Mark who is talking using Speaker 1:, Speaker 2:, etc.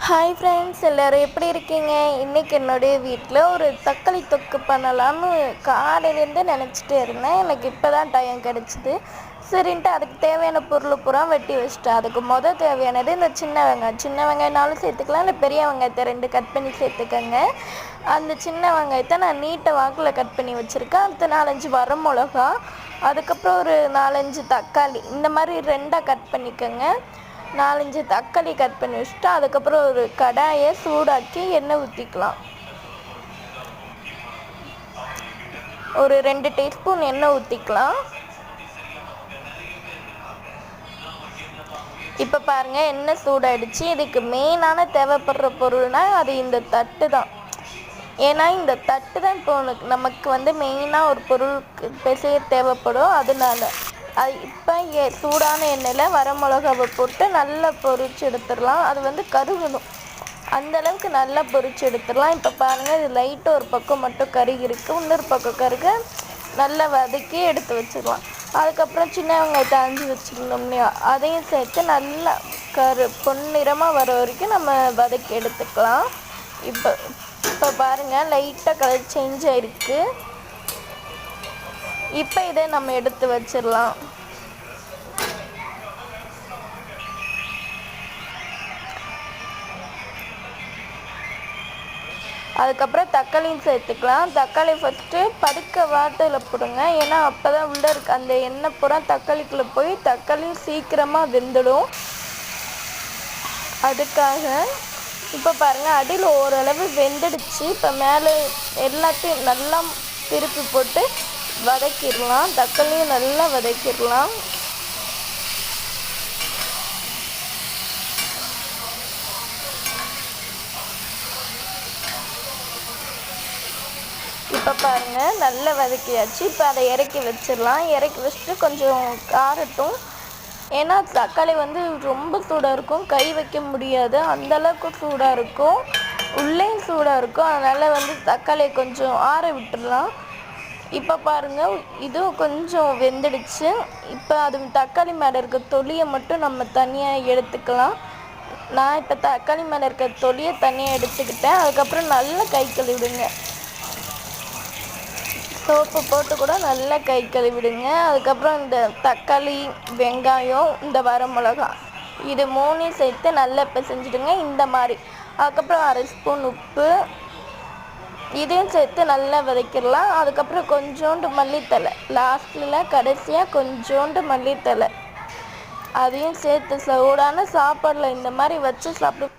Speaker 1: Hi friends, எல்லோரும் எப்படி இருக்கீங்க? இன்றைக்கி என்னுடைய வீட்டில் ஒரு தக்காளி தொக்கு பண்ணலான்னு காலையிலேருந்தே நினச்சிட்டே இருந்தேன். எனக்கு இப்போ தான் டைம் கிடச்சிது. சரின்ட்டு அதுக்கு தேவையான பொருள் பூரா வெட்டி வச்சிட்டேன். அதுக்கு தேவையானது இந்த சின்ன வெங்காயம்னாலும் சேர்த்துக்கலாம், இல்லை பெரிய வெங்காயத்தை 2 கட் பண்ணி சேர்த்துக்கங்க. அந்த சின்ன வெங்காயத்தை நான் நீட்டை வாக்கில் கட் பண்ணி வச்சுருக்கேன். அடுத்து 4-5 வரமிளகா, அதுக்கப்புறம் ஒரு 4-5 தக்காளி இந்த மாதிரி 2ஆக கட் பண்ணிக்கோங்க. 4-5 தக்காளி கட் பண்ணி வச்சுட்டு அதுக்கப்புறம் ஒரு கடாயை சூடாக்கி எண்ணெய் ஊற்றிக்கலாம். ஒரு 2 டீஸ்பூன் எண்ணெய் ஊற்றிக்கலாம். இப்போ பாருங்கள், எண்ணெய் சூடாயிடுச்சு. இதுக்கு மெயினான தேவைப்படுற பொருள்னால் அது இந்த தட்டு தான். ஏன்னா இந்த தட்டு தான் இப்போ நமக்கு மெயினாக ஒரு பொருளுக்கு பிசைய தேவைப்படும். அதனால இப்போ சூடான எண்ணெயில் வரமிளகாவை போட்டு நல்லா பொரிச்சு எடுத்துடலாம். அது கருகணும், அந்தளவுக்கு நல்லா பொரிச்சு எடுத்துடலாம். இப்போ பாருங்கள், இது லைட்டாக ஒரு பக்கம் மட்டும் கருகி இருக்குது. இன்னொரு பக்கம் கருக நல்லா வதக்கி எடுத்து வச்சிடலாம். அதுக்கப்புறம் சின்ன வெங்காயத்தை அரிஞ்சு வச்சுருந்தோம் இல்லையா, அதையும் சேர்த்து நல்லா பொன்னிறமாக வர வரைக்கும் நம்ம வதக்கி எடுத்துக்கலாம். இப்போ பாருங்கள், லைட்டாக கலர் சேஞ்ச் ஆகிருக்கு. இப்போ இதை நம்ம எடுத்து வச்சிடலாம். அதுக்கப்புறம் தக்காளியும் சேர்த்துக்கலாம். தக்காளி ஃபஸ்ட்டு படுக்க வாட்டில் போடுங்க, ஏன்னா அப்போ தான் உள்ளே இருக்க அந்த எண்ணெய் பூரா தக்காளிக்குள்ளே போய் தக்காளியும் சீக்கிரமாக வெந்துடும். அதுக்காக இப்போ பாருங்கள், அடியில் ஓரளவு வெந்துடுச்சு. இப்போ மேலே எல்லாத்தையும் நல்லா திருப்பி போட்டு வதக்கிடலாம். தக்காளியும் நல்லா வதக்கிடலாம். இப்போ பாருங்கள், நல்லா வதக்கியாச்சு. இப்போ அதை இறக்கி வச்சிடலாம். இறக்கி வச்சுட்டு கொஞ்சம் காரட்டும். ஏன்னா தக்காளி ரொம்ப சூடாக இருக்கும், கை வைக்க முடியாது, அந்தளவுக்கு சூடாக இருக்கும், உள்ளேயும் சூடாக இருக்கும். அதனால் தக்காளியை கொஞ்சம் ஆற விட்டுடலாம். இப்போ பாருங்கள், இதுவும் கொஞ்சம் வெந்துடுச்சு. இப்போ அது தக்காளி மேலே இருக்க தொலியை மட்டும் நம்ம தனியாக எடுத்துக்கலாம். நான் இப்போ தக்காளி மேலே இருக்க தொலியை தனியாக எடுத்துக்கிட்டேன். அதுக்கப்புறம் நல்லா கை கழுவிடுங்க, சோப்பு போட்டு கூட நல்லா கை கழுவிடுங்க. அதுக்கப்புறம் இந்த தக்காளி, வெங்காயம், இந்த வரமிளகா இது 3ஐயும் சேர்த்து நல்லா பிசைஞ்சிடுங்க இந்த மாதிரி. அதுக்கப்புறம் 1/2 ஸ்பூன் உப்பு, இதையும் சேர்த்து நல்லா வதக்கிடலாம். அதுக்கப்புறம் கொஞ்சோண்டு மல்லித்தலை, லாஸ்ட்டில் கடைசியாக கொஞ்சோண்டு மல்லித்தலை, அதையும் சேர்த்து சூடான சாப்பாடில் இந்த மாதிரி வச்சு சாப்பிடு.